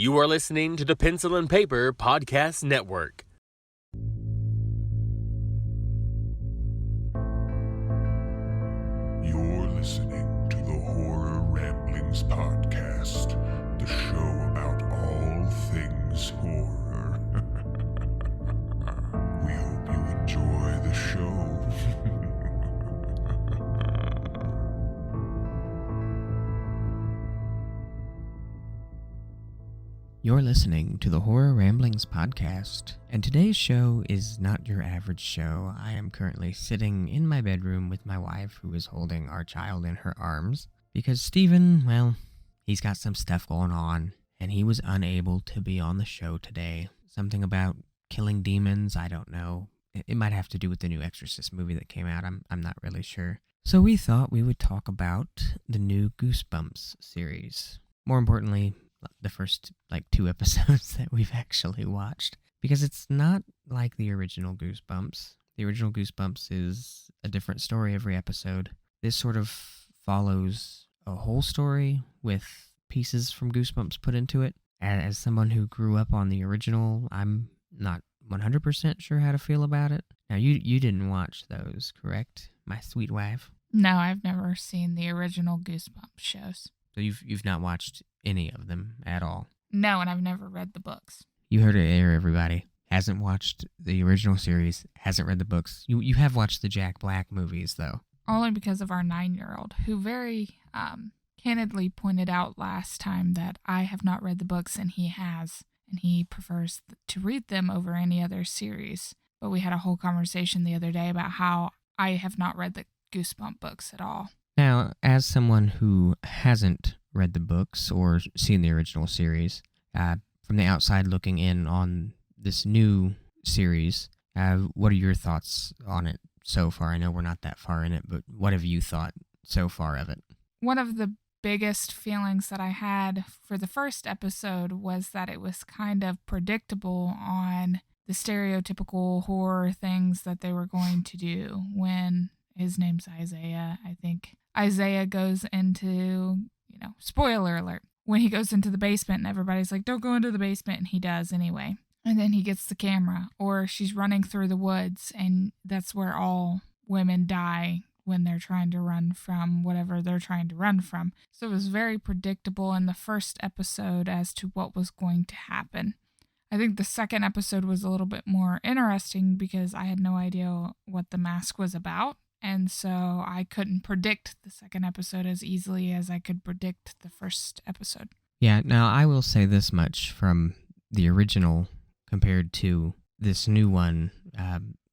You are listening to the Pencil and Paper Podcast Network. You're listening to the Horror Ramblings Podcast, the show about all things horror. We hope you enjoy the show. You're listening to the Horror Ramblings Podcast, and today's show is not your average show. I am currently sitting in my bedroom with my wife, who is holding our child in her arms, because Steven, well, he's got some stuff going on, and he was unable to be on the show today. Something about killing demons, I don't know. It might have to do with the new Exorcist movie that came out, I'm not really sure. So we thought we would talk about the new Goosebumps series. More importantly, the first, 2 episodes that we've actually watched. Because it's not like the original Goosebumps. The original Goosebumps is a different story every episode. This sort of follows a whole story with pieces from Goosebumps put into it. As someone who grew up on the original, I'm not 100% sure how to feel about it. Now, you didn't watch those, correct, my sweet wife? No, I've never seen the original Goosebumps shows. So you've not watched any of them at all? No, and I've never read the books. You heard it here, everybody. Hasn't watched the original series, hasn't read the books. You have watched the Jack Black movies, though. Only because of our 9-year-old, who very candidly pointed out last time that I have not read the books and he has, and he prefers to read them over any other series. But we had a whole conversation the other day about how I have not read the Goosebump books at all. Now, as someone who hasn't read the books or seen the original series, from the outside looking in on this new series, what are your thoughts on it so far? I know we're not that far in it, but what have you thought so far of it? One of the biggest feelings that I had for the first episode was that it was kind of predictable on the stereotypical horror things that they were going to do. When his name's Isaiah, I think Isaiah goes into, spoiler alert, when he goes into the basement and everybody's like, don't go into the basement, and he does anyway. And then he gets the camera, or she's running through the woods, and that's where all women die when they're trying to run from whatever they're trying to run from. So it was very predictable in the first episode as to what was going to happen. I think the second episode was a little bit more interesting because I had no idea what the mask was about. And so I couldn't predict the second episode as easily as I could predict the first episode. Yeah, now I will say this much from the original compared to this new one.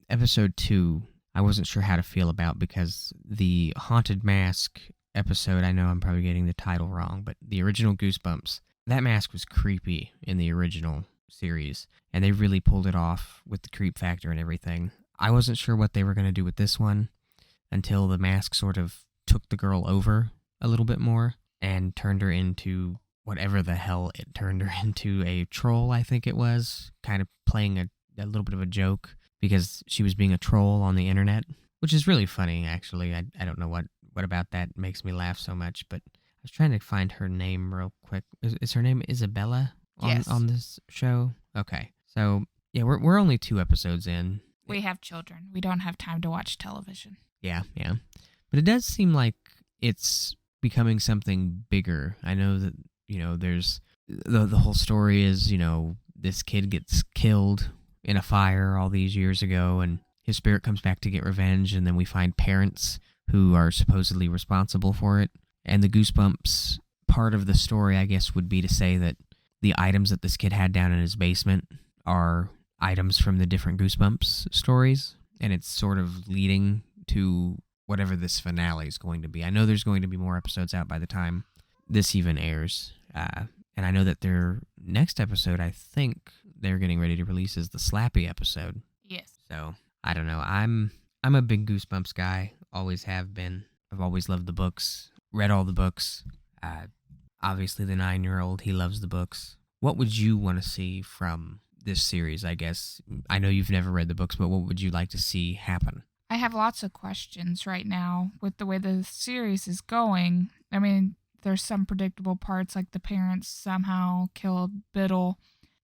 Episode 2, I wasn't sure how to feel about because the Haunted Mask episode, I know I'm probably getting the title wrong, but the original Goosebumps, that mask was creepy in the original series, and they really pulled it off with the creep factor and everything. I wasn't sure what they were going to do with this one until the mask sort of took the girl over a little bit more and turned her into whatever the hell it turned her into, a troll, I think it was, kind of playing a little bit of a joke because she was being a troll on the internet, which is really funny, actually. I don't know what about that makes me laugh so much, but I was trying to find her name real quick. Is her name Isabella on this show? Okay. So, yeah, we're only 2 episodes in. We have children. We don't have time to watch television. Yeah. But it does seem like it's becoming something bigger. I know that, there's the whole story is, this kid gets killed in a fire all these years ago, and his spirit comes back to get revenge, and then we find parents who are supposedly responsible for it. And the Goosebumps part of the story, I guess, would be to say that the items that this kid had down in his basement are items from the different Goosebumps stories, and it's sort of leading to whatever this finale is going to be. I know there's going to be more episodes out by the time this even airs, and I know that their next episode, I think they're getting ready to release, is the Slappy episode. Yes. So, I don't know. I'm a big Goosebumps guy, always have been. I've always loved the books, read all the books. Obviously, the 9-year-old, he loves the books. What would you want to see from this series, I guess? I know you've never read the books, but what would you like to see happen? I have lots of questions right now with the way the series is going. I mean, there's some predictable parts, like the parents somehow killed Biddle,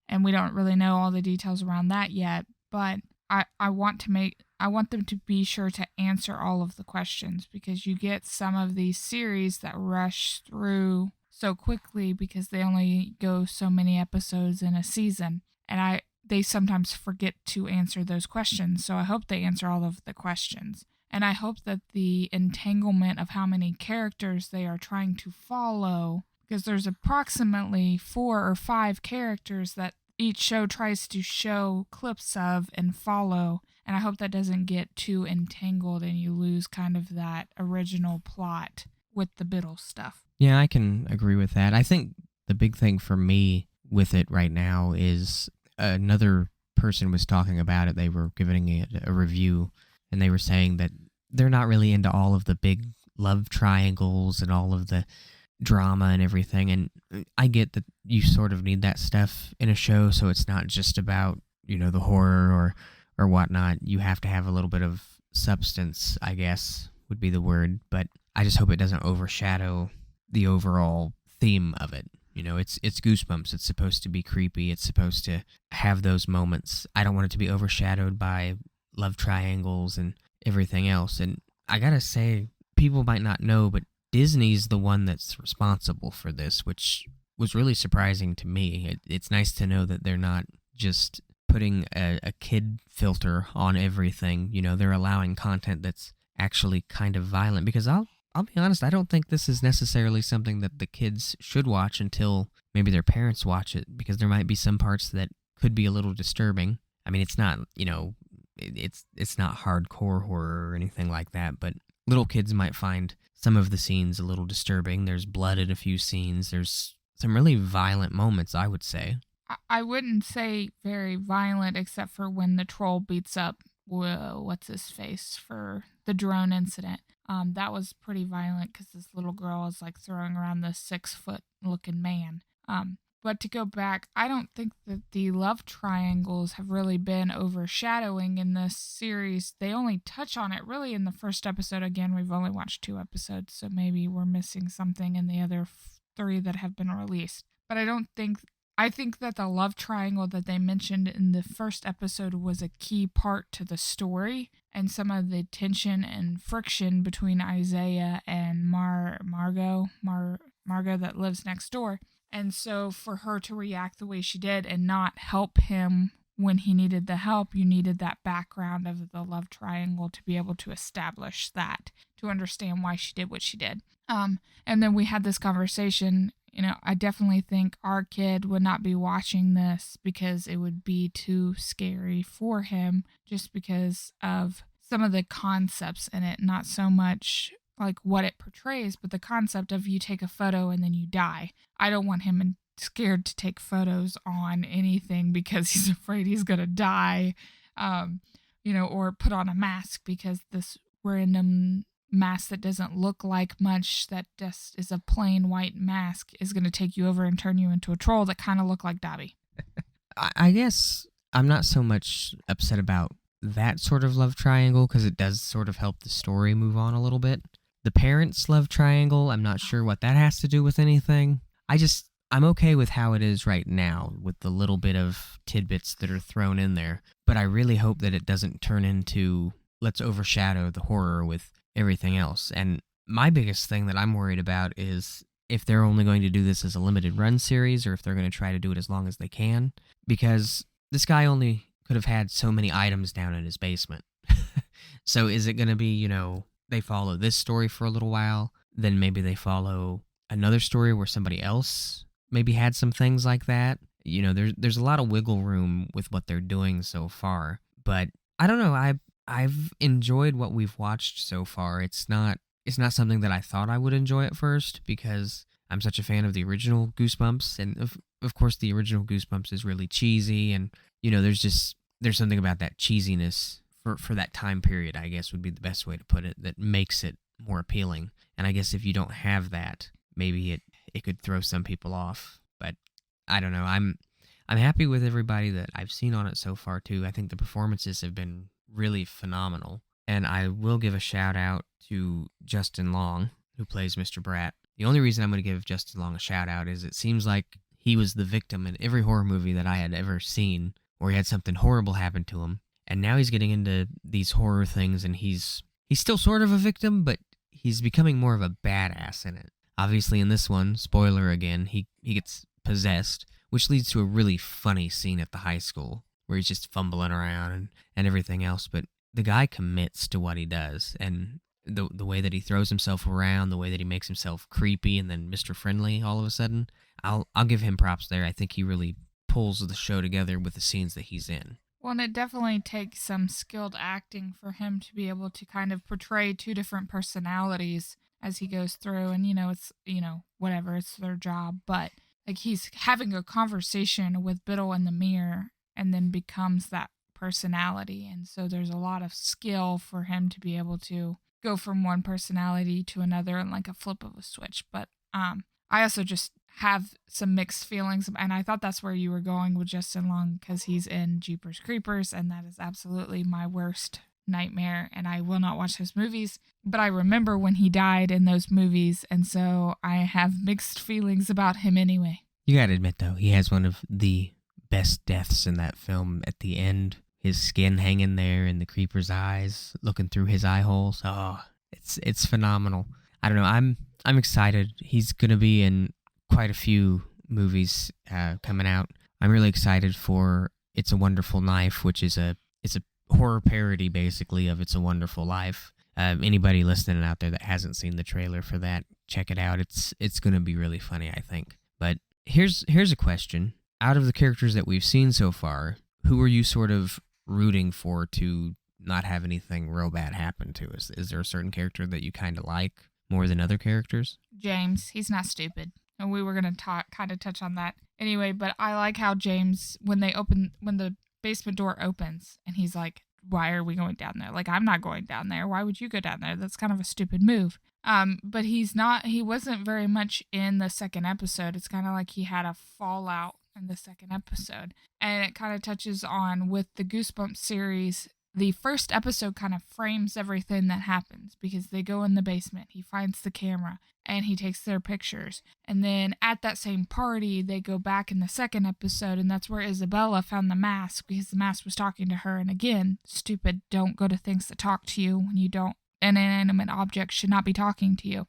and we don't really know all the details around that yet. But I want them to be sure to answer all of the questions, because you get some of these series that rush through so quickly because they only go so many episodes in a season, and they sometimes forget to answer those questions. So I hope they answer all of the questions. And I hope that the entanglement of how many characters they are trying to follow, because there's approximately 4 or 5 characters that each show tries to show clips of and follow. And I hope that doesn't get too entangled and you lose kind of that original plot with the Biddle stuff. Yeah, I can agree with that. I think the big thing for me with it right now is another person was talking about it. They were giving it a review, and they were saying that they're not really into all of the big love triangles and all of the drama and everything. And I get that you sort of need that stuff in a show, so it's not just about, the horror or whatnot. You have to have a little bit of substance, I guess, would be the word. But I just hope it doesn't overshadow the overall theme of it. It's Goosebumps. It's supposed to be creepy. It's supposed to have those moments. I don't want it to be overshadowed by love triangles and everything else. And I gotta say, people might not know, but Disney's the one that's responsible for this, which was really surprising to me. It's nice to know that they're not just putting a kid filter on everything. They're allowing content that's actually kind of violent, because I'll be honest, I don't think this is necessarily something that the kids should watch until maybe their parents watch it, because there might be some parts that could be a little disturbing. I mean, it's not, it's not hardcore horror or anything like that, but little kids might find some of the scenes a little disturbing. There's blood in a few scenes. There's some really violent moments, I would say. I wouldn't say very violent, except for when the troll beats up, what's his face, for the drone incident. That was pretty violent, because this little girl is like throwing around this 6-foot looking man. But to go back, I don't think that the love triangles have really been overshadowing in this series. They only touch on it really in the first episode. Again, we've only watched 2 episodes, so maybe we're missing something in the other 3 that have been released. But I think that the love triangle that they mentioned in the first episode was a key part to the story, and some of the tension and friction between Isaiah and Margot that lives next door. And so for her to react the way she did and not help him when he needed the help, you needed that background of the love triangle to be able to establish that, to understand why she did what she did. And then we had this conversation. I definitely think our kid would not be watching this because it would be too scary for him, just because of some of the concepts in it, not so much like what it portrays, but the concept of you take a photo and then you die. I don't want him scared to take photos on anything because he's afraid he's going to die, or put on a mask because this random mask that doesn't look like much, that just is a plain white mask, is going to take you over and turn you into a troll that kind of look like Dobby. I guess I'm not so much upset about that sort of love triangle, because it does sort of help the story move on a little bit. The parents' love triangle, I'm not sure what that has to do with anything. I'm okay with how it is right now, with the little bit of tidbits that are thrown in there. But I really hope that it doesn't turn into, let's overshadow the horror with everything else. And my biggest thing that I'm worried about is if they're only going to do this as a limited run series, or if they're going to try to do it as long as they can. Because this guy only could have had so many items down in his basement. So is it going to be, they follow this story for a little while, then maybe they follow another story where somebody else maybe had some things like that? There's a lot of wiggle room with what they're doing so far. But I don't know, I've enjoyed what we've watched so far. It's not something that I thought I would enjoy at first, because I'm such a fan of the original Goosebumps, and of course the original Goosebumps is really cheesy, and there's something about that cheesiness for that time period, I guess would be the best way to put it, that makes it more appealing. And I guess if you don't have that, maybe it could throw some people off. But I don't know. I'm happy with everybody that I've seen on it so far too. I think the performances have been really phenomenal. And I will give a shout out to Justin Long, who plays Mr. Bratt. The only reason I'm going to give Justin Long a shout out is it seems like he was the victim in every horror movie that I had ever seen where he had something horrible happen to him. And now he's getting into these horror things, and he's still sort of a victim, but he's becoming more of a badass in it. Obviously, in this one, spoiler again, he gets possessed, which leads to a really funny scene at the high school where he's just fumbling around and everything else. But the guy commits to what he does, and the way that he throws himself around, the way that he makes himself creepy and then Mr. Friendly all of a sudden, I'll give him props there. I think he really pulls the show together with the scenes that he's in. Well, and it definitely takes some skilled acting for him to be able to kind of portray two different personalities as he goes through. And, it's, whatever, it's their job. But, like, he's having a conversation with Biddle in the mirror and then becomes that personality. And so there's a lot of skill for him to be able to go from one personality to another in, like, a flip of a switch. But I also just have some mixed feelings, and I thought that's where you were going with Justin Long, because he's in Jeepers Creepers, and that is absolutely my worst nightmare, and I will not watch those movies. But I remember when he died in those movies, and so I have mixed feelings about him anyway. You gotta admit, though, he has one of the best deaths in that film at the end. His skin hanging there and the creeper's eyes looking through his eye holes. Oh, it's phenomenal. I don't know. I'm excited. He's gonna be in quite a few movies coming out. I'm really excited for It's a Wonderful Life, which is it's a horror parody basically of It's a Wonderful Life. Anybody listening out there that hasn't seen the trailer for that, check it out. It's gonna be really funny, I think. But here's a question: out of the characters that we've seen so far, who are you sort of rooting for to not have anything real bad happen to us? Is there a certain character that you kind of like more than other characters? James, he's not stupid. And we were going to kind of touch on that anyway, but I like how James, when the basement door opens and he's like, why are we going down there? Like, I'm not going down there. Why would you go down there? That's kind of a stupid move. But he wasn't very much in the second episode. It's kind of like he had a fallout in the second episode. And it kind of touches on with the Goosebumps series. The first episode kind of frames everything that happens because they go in the basement. He finds the camera and he takes their pictures. And then at that same party, they go back in the second episode, and that's where Isabella found the mask because the mask was talking to her. And again, stupid, don't go to things that talk to you when you don't. An inanimate object should not be talking to you.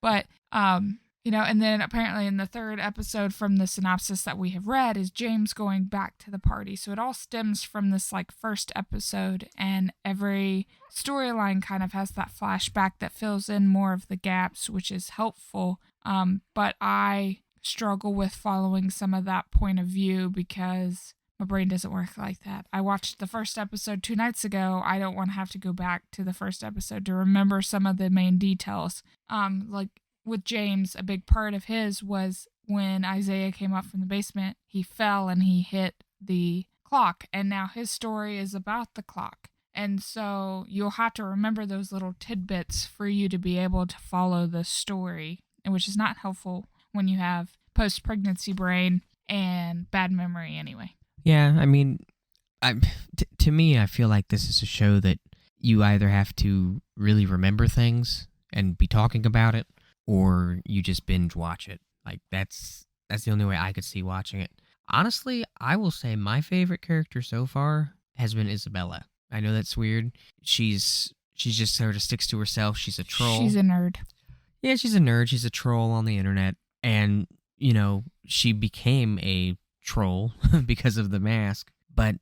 But, and then apparently in the third episode from the synopsis that we have read is James going back to the party. So it all stems from this like first episode, and every storyline kind of has that flashback that fills in more of the gaps, which is helpful. But I struggle with following some of that point of view because my brain doesn't work like that. I watched the first episode 2 nights ago. I don't want to have to go back to the first episode to remember some of the main details. Like with James, a big part of his was when Isaiah came up from the basement, he fell and he hit the clock. And now his story is about the clock. And so you'll have to remember those little tidbits for you to be able to follow the story, which is not helpful when you have post-pregnancy brain and bad memory anyway. Yeah, I mean, to me, I feel like this is a show that you either have to really remember things and be talking about it, or you just binge watch it. Like, that's the only way I could see watching it. Honestly, I will say my favorite character so far has been Isabella. I know that's weird. She's just sort of sticks to herself. She's a troll. She's a nerd. Yeah, she's a nerd. She's a troll on the internet. And, she became a troll because of the mask. But,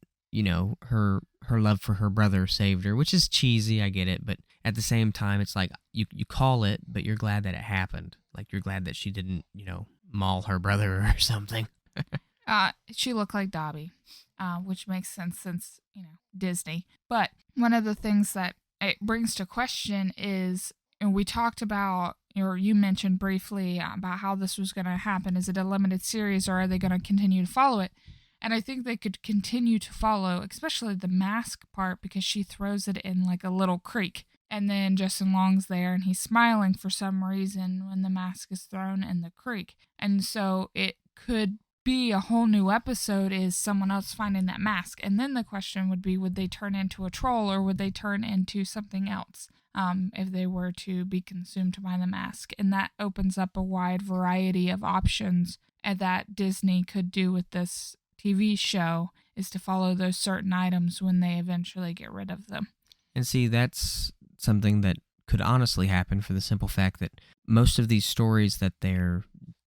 her love for her brother saved her, which is cheesy, I get it. But at the same time, it's like you call it, but you're glad that it happened. Like, you're glad that she didn't, maul her brother or something. She looked like Dobby, which makes sense since, Disney. But one of the things that it brings to question is, and we talked about, or you mentioned briefly about how this was going to happen. Is it a limited series, or are they going to continue to follow it? And I think they could continue to follow, especially the mask part, because she throws it in like a little creek. And then Justin Long's there, and he's smiling for some reason when the mask is thrown in the creek. And so it could be a whole new episode is someone else finding that mask. And then the question would be, would they turn into a troll or would they turn into something else if they were to be consumed by the mask? And that opens up a wide variety of options that Disney could do with this TV show, is to follow those certain items when they eventually get rid of them. And see, that's something that could honestly happen for the simple fact that most of these stories that they're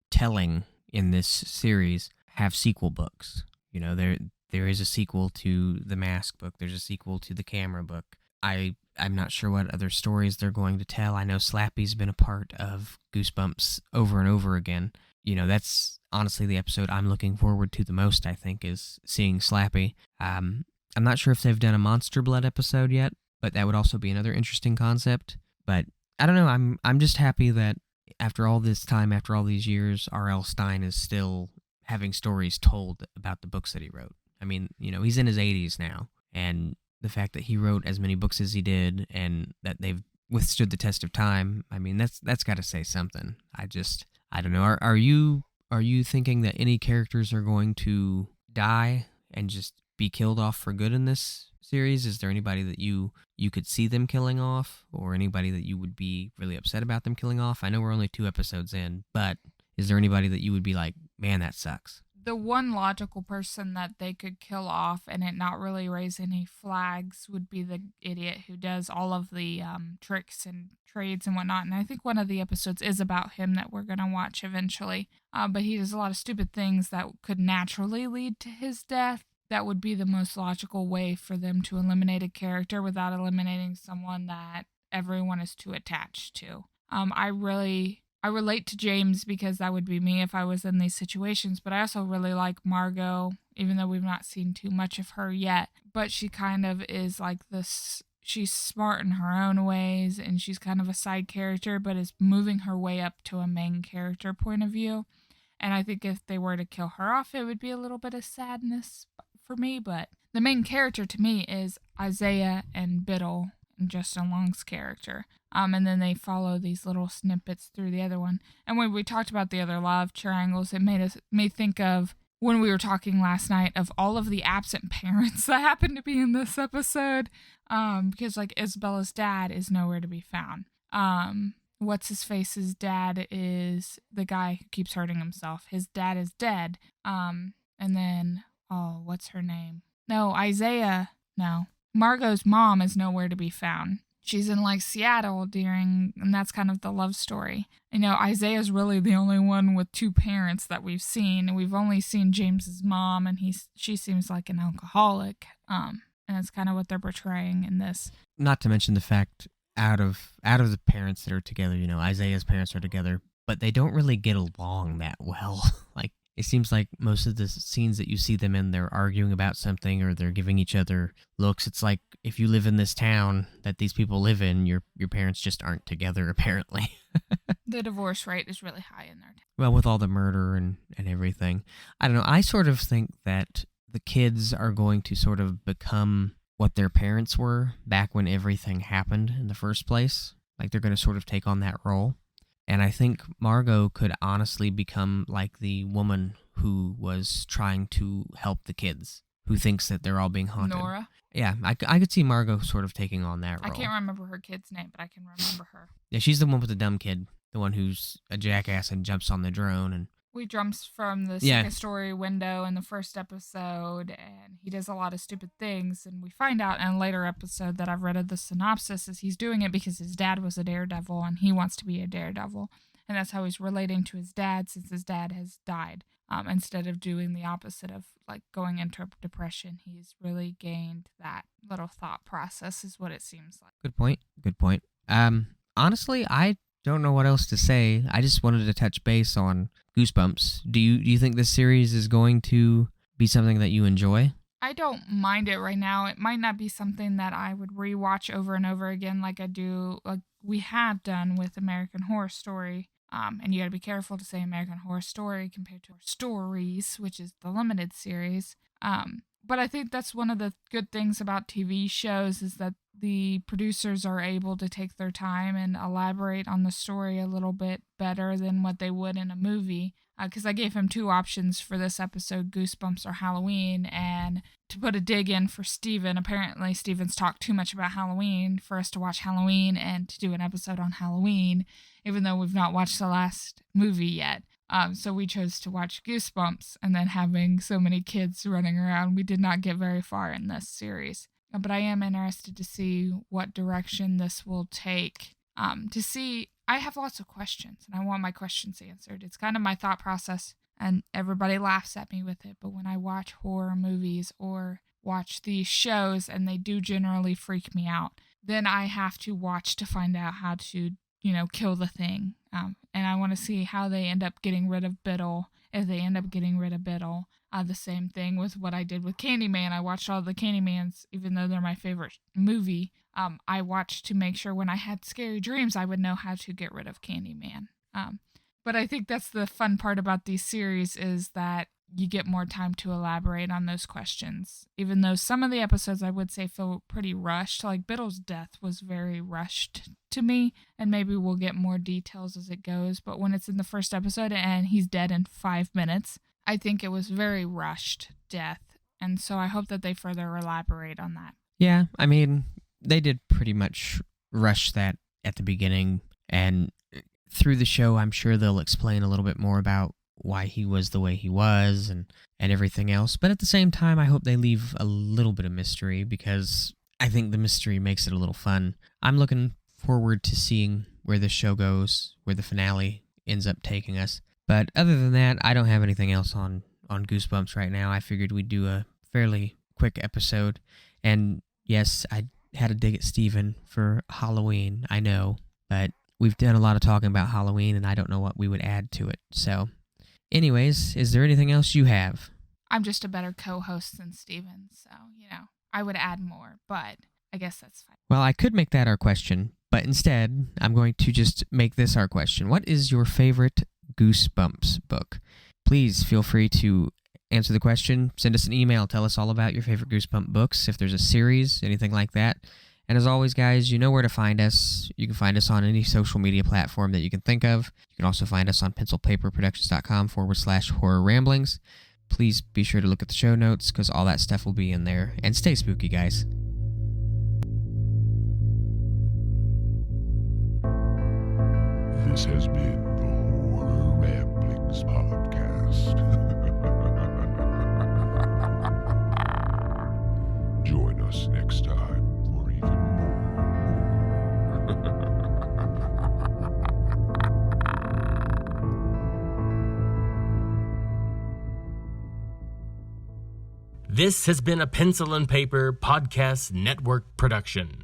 telling in this series have sequel books. You know, there is a sequel to the Mask book. There's a sequel to the Camera book. I'm not sure what other stories they're going to tell. I know Slappy's been a part of Goosebumps over and over again. You know, that's honestly the episode I'm looking forward to the most, I think, is seeing Slappy. I'm not sure if they've done a Monster Blood episode yet, but that would also be another interesting concept. But I don't know, I'm just happy that after all this time, after all these years, R.L. Stine is still having stories told about the books that he wrote. I mean, you know, he's in his 80s now, and the fact that he wrote as many books as he did and that they've withstood the test of time, I mean, that's got to say something. I don't know. Are you thinking that any characters are going to die and just be killed off for good in this series? Is there anybody that you could see them killing off, or anybody that you would be really upset about them killing off? I know we're only 2 episodes in, but is there anybody that you would be like, man, that sucks? The one logical person that they could kill off and it not really raise any flags would be the idiot who does all of the tricks and trades and whatnot. And I think one of the episodes is about him that we're going to watch eventually. But he does a lot of stupid things that could naturally lead to his death. That would be the most logical way for them to eliminate a character without eliminating someone that everyone is too attached to. I relate to James because that would be me if I was in these situations, but I also really like Margot, even though we've not seen too much of her yet. But she kind of is like this, she's smart in her own ways, and she's kind of a side character, but is moving her way up to a main character point of view. And I think if they were to kill her off, it would be a little bit of sadness for me, but the main character to me is Isaiah and Biddle, and Justin Long's character. And then they follow these little snippets through the other one. And when we talked about the other love triangles, it made me think of when we were talking last night of all of the absent parents that happen to be in this episode. Because like Isabella's dad is nowhere to be found. What's his face's dad is the guy who keeps hurting himself. His dad is dead. And then, oh, what's her name? No, Isaiah. No. Margot's mom is nowhere to be found. She's in like Seattle and that's kind of the love story. You know, Isaiah's really the only one with 2 parents that we've seen. We've only seen James's mom, and she seems like an alcoholic. And that's kind of what they're portraying in this. Not to mention the fact out of the parents that are together, you know, Isaiah's parents are together, but they don't really get along that well. Like, it seems like most of the scenes that you see them in, they're arguing about something or they're giving each other looks. It's like if you live in this town that these people live in, your parents just aren't together, apparently. The divorce rate is really high in there. Well, with all the murder and everything. I don't know. I sort of think that the kids are going to sort of become what their parents were back when everything happened in the first place. Like, they're going to sort of take on that role. And I think Margot could honestly become like the woman who was trying to help the kids, who thinks that they're all being haunted. Nora? Yeah, I could see Margot sort of taking on that role. I can't remember her kid's name, but I can remember her. Yeah, she's the one with the dumb kid, the one who's a jackass and jumps on the drone. And we jumps from the second story window in the first episode, and he does a lot of stupid things. And we find out in a later episode that I've read of the synopsis is he's doing it because his dad was a daredevil and he wants to be a daredevil. And that's how he's relating to his dad since his dad has died. Instead of doing the opposite of like going into depression, he's really gained that little thought process is what it seems like. Good point. Honestly, I don't know what else to say. I just wanted to touch base on Goosebumps. Do you think this series is going to be something that you enjoy? I don't mind it right now. It might not be something that I would rewatch over and over again like I do, like we have done with American Horror Story. And you got to be careful to say American Horror Story compared to Stories, which is the limited series. But I think that's one of the good things about TV shows is that the producers are able to take their time and elaborate on the story a little bit better than what they would in a movie. because I gave him 2 options for this episode, Goosebumps or Halloween, and to put a dig in for Steven. Apparently, Steven's talked too much about Halloween for us to watch Halloween and to do an episode on Halloween, even though we've not watched the last movie yet. So we chose to watch Goosebumps, and then having so many kids running around, we did not get very far in this series. But I am interested to see what direction this will take. I have lots of questions, and I want my questions answered. It's kind of my thought process, and everybody laughs at me with it, but when I watch horror movies or watch these shows, and they do generally freak me out, then I have to watch to find out how to, kill the thing. And I want to see how they end up getting rid of Biddle, if they end up getting rid of Biddle. The same thing with what I did with Candyman. I watched all the Candymans, even though they're my favorite movie. I watched to make sure when I had scary dreams, I would know how to get rid of Candyman. But I think that's the fun part about these series, is that you get more time to elaborate on those questions. Even though some of the episodes I would say feel pretty rushed, like Biddle's death was very rushed to me, and maybe we'll get more details as it goes. But when it's in the first episode and he's dead in 5 minutes, I think it was very rushed death. And so I hope that they further elaborate on that. Yeah, I mean, they did pretty much rush that at the beginning, and through the show, I'm sure they'll explain a little bit more about why he was the way he was and everything else. But at the same time, I hope they leave a little bit of mystery, because I think the mystery makes it a little fun. I'm looking forward to seeing where this show goes, where the finale ends up taking us. But other than that, I don't have anything else on Goosebumps right now. I figured we'd do a fairly quick episode. And yes, I had a dig at Steven for Halloween, I know, but we've done a lot of talking about Halloween, and I don't know what we would add to it. So, anyways, is there anything else you have? I'm just a better co-host than Steven, so, I would add more, but I guess that's fine. Well, I could make that our question, but instead, I'm going to just make this our question. What is your favorite Goosebumps book? Please feel free to answer the question. Send us an email. Tell us all about your favorite Goosebump books, if there's a series, anything like that. And as always, guys, you know where to find us. You can find us on any social media platform that you can think of. You can also find us on pencilpaperproductions.com/horrorramblings. Please be sure to look at the show notes, because all that stuff will be in there. And stay spooky, guys. This has been the Horror Ramblings podcast. Join us next time for even more. This has been a Pencil and Paper Podcast Network production.